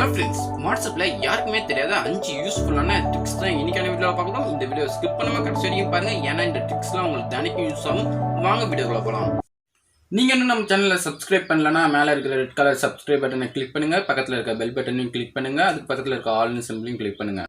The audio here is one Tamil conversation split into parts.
வணக்கம் ஃப்ரெண்ட்ஸ், வாட்ஸ்அப்ல யாருக்குமே தெரியாத 5 யூஸ்ஃபுல்லான ட்ரிக்ஸ் தான் இன்னைக்கான வீடியோவில் பார்க்கலாம். இந்த வீடியோ ஸ்கிப் பண்ணாம கடைசி வரைக்கும் பாருங்க, ஏன்னா இந்த ட்ரிக்ஸ்லாம் உங்களுக்கு தினைக்கும் யூஸ் ஆகும். வாங்க வீடியோக்குள்ள போகலாம். நீங்க இன்னும் நம்ம சேனலை சப்ஸ்கிரைப் பண்ணலன்னா மேலே இருக்கிற ரெட் கலர் சப்ஸ்கிரைப் பட்டனை கிளிக் பண்ணுங்க, பக்கத்தில் இருக்க பெல் பட்டனையும் கிளிக் பண்ணுங்க, அதுக்கு பக்கத்தில் இருக்க ஆல்னு சிம்பிளையும் கிளிக் பண்ணுங்க.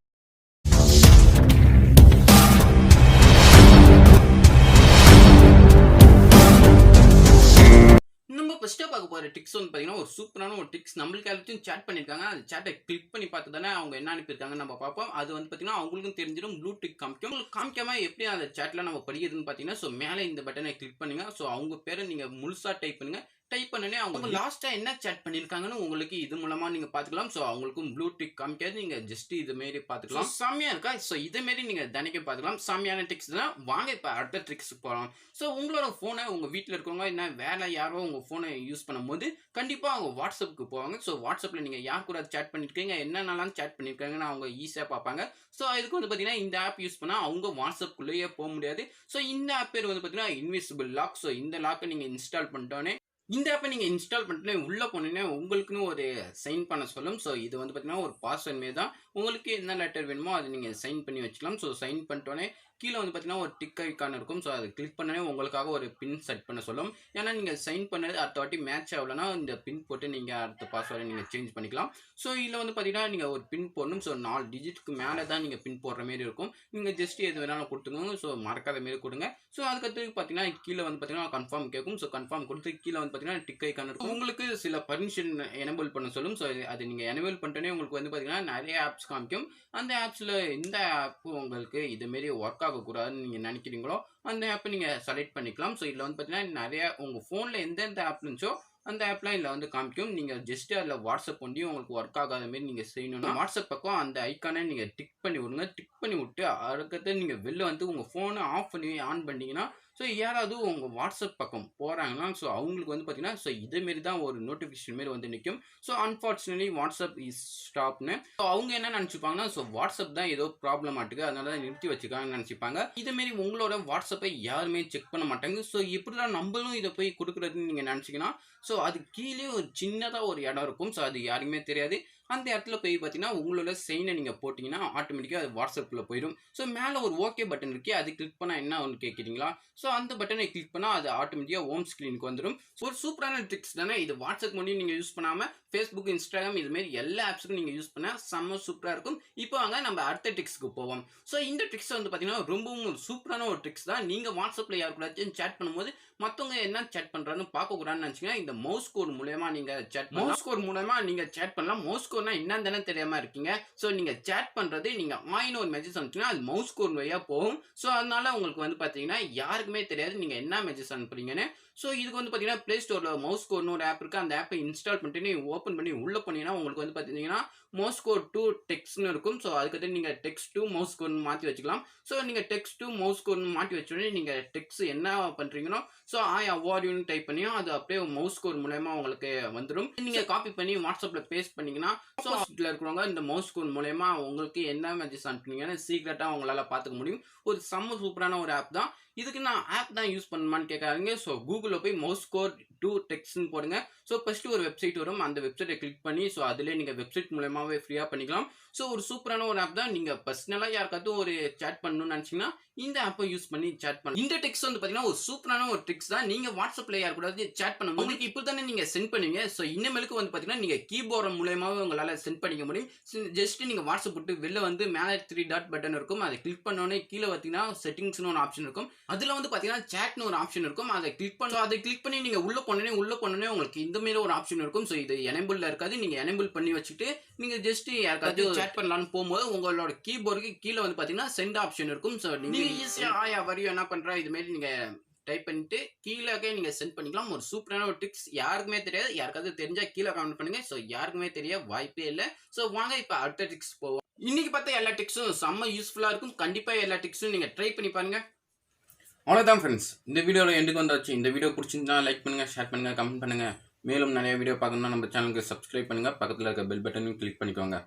ஃபர்ஸ்ட்டாக பார்க்க போகிற டிக்ஸ் வந்து பார்த்தீங்கன்னா ஒரு சூப்பரான ஒரு டிக்ஸ். நம்மளுக்கு எல்லாத்தையும் சேட் பண்ணியிருக்காங்க. அந்த சேட்டை கிளிக் பண்ணி பார்த்து தானே அவங்க என்ன அனுப்பியிருக்காங்கன்னு நம்ம பார்ப்போம். அது வந்து பார்த்தீங்கன்னா அவங்களுக்கும் தெரிஞ்சிடும், ப்ளூ டிக் காமிக்கும். உங்களுக்கு காமிக்காம எப்படி அந்த சேட்டில் நம்ம படிக்கிறதுன்னு பார்த்தீங்கன்னா, ஸோ மேலே இந்த பட்டனை கிளிக் பண்ணுங்க. ஸோ அவங்க பேரை நீங்கள் முழுசாக டைப் பண்ணுங்க. டைப் பண்ணனே அவங்க லாஸ்டா என்ன சேட் பண்ணிருக்காங்கன்னு உங்களுக்கு இது மூலமா நீங்க பாத்துக்கலாம். சோ அவங்களுக்கும் ப்ளூ டிக் காமிக்காது, நீங்க ஜஸ்ட் இது மாரி பாத்துக்கலாம். செம்மையா இருக்கா? சோ இதே மாரி நீங்க தினைக்கும் பாத்துக்கலாம். செம்மையான ட்ரிக்ஸ் தான். வாங்க இப்ப அடுத்த ட்ரிக்ஸ் போகலாம். சோ உங்களோட போனை உங்க வீட்டுல இருக்கவங்க என்ன வேலை யாரோ உங்க போனை யூஸ் பண்ணும்போது கண்டிப்பா அவங்க வாட்ஸ்அப்புக்கு போவாங்க. சோ வாட்ஸ்அப்ல நீங்க யார் கூட சேட் பண்ணிருக்கீங்க, என்னென்னலாம் சேட் பண்ணிருக்காங்கன்னு அவங்க ஈஸியா பார்ப்பாங்க. சோ இதுக்கு வந்து பாத்தீங்கன்னா இந்த ஆப் யூஸ் பண்ணா அவங்க வாட்ஸ்அப்புக்குள்ளேயே போக முடியாது. சோ இந்த ஆப் பேர் வந்து பாத்தீங்கன்னா இன்விசிபிள் லாக். சோ இந்த லாக்கை நீங்க இன்ஸ்டால் பண்ணிட்டோன்னே இந்த ஆப்பை நீங்கள் இன்ஸ்டால் பண்ணிட்டு உள்ளே போனீங்கன்னா உங்களுக்குன்னு ஒரு சைன் பண்ண சொல்லும். ஸோ இது வந்து பார்த்தீங்கன்னா ஒரு பாஸ்வேர்ட் மாரி தான். உங்களுக்கு என்ன லெட்டர் வேணுமோ அதை நீங்கள் சைன் பண்ணி வச்சுக்கலாம். ஸோ சைன் பண்ணிட்டோன்னே கீழே வந்து பார்த்தீங்கன்னா ஒரு டிக் ஐக்கான் இருக்கும். ஸோ அதை கிளிக் பண்ணனே உங்களுக்காக ஒரு பின் செட் பண்ண சொல்லும். ஏன்னா நீங்கள் சைன் பண்ணது அடுத்த வாட்டி மேட்ச் ஆகலைன்னா இந்த பின் போட்டு நீங்கள் அடுத்த பாஸ்வேர்டை நீங்கள் சேஞ்ச் பண்ணிக்கலாம். ஸோ இதில் வந்து பார்த்தீங்கன்னா நீங்கள் ஒரு பின் போடணும். ஸோ 4 டிஜிட்டுக்கு மேலே தான் நீங்கள் பின் போடுற மாரி இருக்கும். நீங்கள் ஜஸ்ட் எது வேணாலும் கொடுத்துக்கோங்க. ஸோ மறக்காத மாரி கொடுங்க. ஸோ அதுக்கடுத்து பார்த்தீங்கன்னா கீழே வந்து பார்த்தீங்கன்னா கன்ஃபார்ம் கேட்கும். ஸோ கன்ஃபார்ம் கொடுத்து கீழே வந்து பார்த்தீங்கன்னா டிக் ஐக்கான் இருக்கும். உங்களுக்கு சில பர்மிஷன் எனேபிள் பண்ண சொல்லும். ஸோ அதை நீங்கள் எனேபிள் பண்ணிட்டோன்னே உங்களுக்கு வந்து பார்த்தீங்கன்னா நிறைய ஆப்ஸ் காமிக்கும். அந்த ஆப்ஸில் எந்த ஆப் உங்களுக்கு இதுமாரி ஒர்க் ஆகக்கூடாதுன்னு நீங்கள் நினைக்கிறீங்களோ அந்த ஆப்பை நீங்கள் செலக்ட் பண்ணிக்கலாம். ஸோ இதில் வந்து பார்த்தீங்கன்னா நிறைய உங்கள் ஃபோனில் எந்தெந்த ஆப் இருந்துச்சோ அந்த ஆப்லாம் இதில் வந்து காமிக்கும். நீங்கள் ஜஸ்ட் அதில் வாட்ஸ்அப் பண்ணி உங்களுக்கு ஒர்க் ஆகாத மாரி நீங்கள் செய்யணும்னா வாட்ஸ்அப் பக்கம் அந்த ஐக்கானை நீங்கள் டிக் பண்ணி விடுங்க. டிக் பண்ணி விட்டு அதுக்கடுத்து நீங்கள் வெளில வந்து உங்கள் ஃபோனை ஆஃப் பண்ணி ஆன் பண்ணிங்கன்னா ஸோ யாராவது உங்கள் வாட்ஸ்அப் பக்கம் போகிறாங்கன்னா ஸோ அவங்களுக்கு வந்து பார்த்தீங்கன்னா ஸோ இதேமாரி தான் ஒரு நோட்டிஃபிகேஷன் மாரி வந்து நிற்கும். ஸோ அன்ஃபார்ச்சுனேட்லி வாட்ஸ்அப் இஸ் ஸ்டாப்னு. ஸோ அவங்க என்ன நினச்சிப்பாங்கன்னா ஸோ வாட்ஸ்அப் தான் ஏதோ ப்ராப்ளம் ஆட்டுக்கு அதனால தான் நிறுத்தி வச்சுக்காங்கன்னு நினச்சிப்பாங்க. இதேமாரி உங்களோட வாட்ஸ்அப்பை யாருமே செக் பண்ண மாட்டாங்க. ஸோ இப்படிலாம் நம்மளும் இதை போய் கொடுக்குறதுன்னு நீங்கள் நினச்சிங்கன்னா ஸோ அது கீழே ஒரு சின்னதாக ஒரு இடம் இருக்கும். ஸோ அது யாருக்குமே தெரியாது. அந்த இடத்துல போய் பார்த்தீங்கன்னா உங்களோட செயினை நீங்கள் போட்டிங்கன்னா ஆட்டோமேட்டிக்காக அது வாட்ஸ்அப்பில் போயிடும். ஸோ மேலே ஒரு ஓகே பட்டன் இருக்கே, அது கிளிக் பண்ணால் என்ன ஒன்று கேட்குறீங்களா? ஸோ அந்த பட்டனை கிளிக் பண்ணால் அது ஆட்டோமேட்டிக்காக ஹோம் ஸ்க்ரீனுக்கு வந்துடும். ஒரு சூப்பரான ட்ரிக்ஸ் தானே இது. வாட்ஸ்அப் மட்டும் நீங்கள் யூஸ் பண்ணாமல் ஃபேஸ்புக், இன்ஸ்டாகிராம் இதுமாரி எல்லா ஆப்ஸுக்கும் நீங்கள் யூஸ் பண்ணால் செம்ம சூப்பராக இருக்கும். இப்போ வாங்க நம்ம அடுத்த ட்ரிக்ஸ்க்கு போவோம். ஸோ இந்த ட்ரிக்ஸ் வந்து பார்த்தீங்கன்னா ரொம்பவும் சூப்பரான ஒரு ட்ரிக்ஸ் தான். நீங்கள் வாட்ஸ்அப்பில் யார் கூடாச்சும் சேட் பண்ணும்போது மற்றவங்க என்ன சேட் பண்ணுறான்னு பார்க்கக்கூடாதுன்னு நினச்சிங்கன்னா இந்த மவுஸ் கோட் மூலயமா நீங்கள் சேட் மவுஸ் கோட் மூலமா நீங்கள் சேட் பண்ணலாம். மவுஸ் கோட்னா என்னன்னு தானே தெரியாமல் இருக்கீங்க. ஸோ நீங்கள் சேட் பண்ணுறது நீங்கள் ஆயின்னு ஒரு மெசேஜ் அனுப்பிச்சிங்கன்னா அது மவுஸ் கோட் வழியாக போகும். ஸோ அதனால உங்களுக்கு வந்து பார்த்தீங்கன்னா யாருக்குமே தெரியாது நீங்கள் என்ன மெசேஜ் அனுப்புறீங்கன்னு. ஸோ இதுக்கு வந்து பார்த்தீங்கன்னா ப்ளே ஸ்டோரில் மவுஸ் கோட்னு ஒரு ஆப் இருக்குது. அந்த ஆப்பை இன்ஸ்டால் பண்ணிட்டு நீங்கள் ஓப்பன் பண்ணி உள்ளே போனீங்கன்னா உங்களுக்கு வந்து பார்த்தீங்கன்னா மவுஸ் கோட் டு டெக்ஸ்ட்னு இருக்கும். ஸோ அதுக்கடுத்து நீங்கள் டெக்ஸ்ட் டு மவுஸ் கோட்னு மாற்றி வச்சுக்கலாம். ஸோ நீங்கள் டெக்ஸ்ட் டு மவுஸ் கோட்னு மாற்றி வச்சோடனே நீங்கள் டெக்ஸ்ட் என்ன பண்ணுறீங்களோ ஸோ அவார்டுன்னு டைப் பண்ணியும் அது அப்படியே மவுஸ் கோட் மூலயமா உங்களுக்கு வந்துடும். நீங்கள் காப்பி பண்ணி வாட்ஸ்அப்பில் பேஸ்ட் பண்ணிங்கன்னா ஸோ வீட்டில் இருக்கிறவங்க இந்த மவுஸ் கோட் மூலயமா உங்களுக்கு என்ன மெசேஜ் அனுப்புனீங்கன்னு சீக்கிரட்டாக உங்களால் பார்த்துக்க முடியும். ஒரு செம்ம சூப்பரான ஒரு ஆப் தான். இதுக்கு நான் ஆப் தான் யூஸ் பண்ணுமான்னு கேட்காதீங்க. ஸோ கூகுளில் போய் மவுஸ் கோட் டு டெக்ஸ்ட்னு போடுங்க. ஸோ ஃபஸ்ட்டு ஒரு வெப்சைட் வரும். அந்த வெப்சைட்டை கிளிக் பண்ணி ஸோ அதிலே நீங்கள் வெப்சைட் மூலமாகவே ஃப்ரீயாக பண்ணிக்கலாம். ஸோ ஒரு சூப்பரான ஒரு ஆப் தான். நீங்கள் பர்சனலாக யாருக்காவது ஒரு சேட் பண்ணணும்னு நினச்சிங்கன்னா இந்த ஆப்பை யூஸ் பண்ணி சேட் பண்ணலாம். இந்த டெக்ஸ்ட் வந்து பார்த்தீங்கன்னா ஒரு சூப்பரான ஒரு ட்ரிக்ஸ் தான். நீங்கள் வாட்ஸ்அப்பில் யார் கூடாது சேட் பண்ண உங்களுக்கு இப்போ தானே நீங்கள் சென்ட் பண்ணுவீங்க. ஸோ இனிமேலுக்கு வந்து பார்த்தீங்கன்னா நீங்கள் கீபோர்டு மூலயமாவே உங்களால் சென்ட் பண்ணிக்க முடியும். ஜஸ்ட் நீங்கள் வாட்ஸ்அப் விட்டு வெளில வந்து மேலே 3 டாட் பட்டன் இருக்கும். அதை கிளிக் பண்ணோடனே கீழே பார்த்தீங்கன்னா செட்டிங்ஸ்னு ஒரு ஆப்ஷன் இருக்கும். அதில் வந்து பார்த்தீங்கன்னா சேட்னு ஒரு ஆப்ஷன் இருக்கும். அதை கிளிக் பண்ணி நீங்கள் உள்ளே போனோடனே உங்களுக்கு இந்த மாதிரி ஒரு ஆப்ஷன் இருக்கும். ஸோ இது எனேபிளில் இருக்காது. நீங்கள் எனேபிள் பண்ணி வச்சுட்டு நீங்கள் ஜஸ்ட் யாருக்காவது சேட் பண்ணலான்னு போகும்போது உங்களோட கீபோர்டுக்கு கீழே வந்து பார்த்தீங்கன்னா சென்ட் ஆப்ஷன் இருக்கும். ஸோ நீங்கள் ஈஸியாக வரையும் என்ன பண்ணுறா இதுமாரி நீங்கள் டைப் பண்ணிட்டு கீழே நீங்கள் சென்ட் பண்ணிக்கலாம். ஒரு சூப்பரான ஒரு டிப்ஸ். யாருக்குமே தெரியாது. யாருக்காவது தெரிஞ்சா கீழே கமெண்ட் பண்ணுங்க. ஸோ யாருக்குமே தெரிய வாய்ப்பே இல்லை. ஸோ வாங்க இப்போ அடுத்த டிப்ஸ் போவோம். இன்னைக்கு பார்த்தா எல்லா டிப்ஸும் செம்ம யூஸ்ஃபுல்லாக இருக்கும். கண்டிப்பாக எல்லா டிப்ஸும் நீங்கள் ட்ரை பண்ணி பாருங்க. அவ்வளோதான் ஃப்ரெண்ட்ஸ், இந்த வீடியோவில் எண்டுக்கு வந்தாச்சு. இந்த வீடியோ பிடிச்சிருந்தா லைக் பண்ணுங்கள், ஷேர் பண்ணுங்கள், கமெண்ட் பண்ணுங்கள். மேலும் நிறைய வீடியோ பார்க்கணும்னா நம்ம சேனலுக்கு சப்ஸ்கிரைப் பண்ணுங்கள், பக்கத்தில் இருக்க பெல் பட்டனையும் கிளிக் பண்ணிக்கோங்க.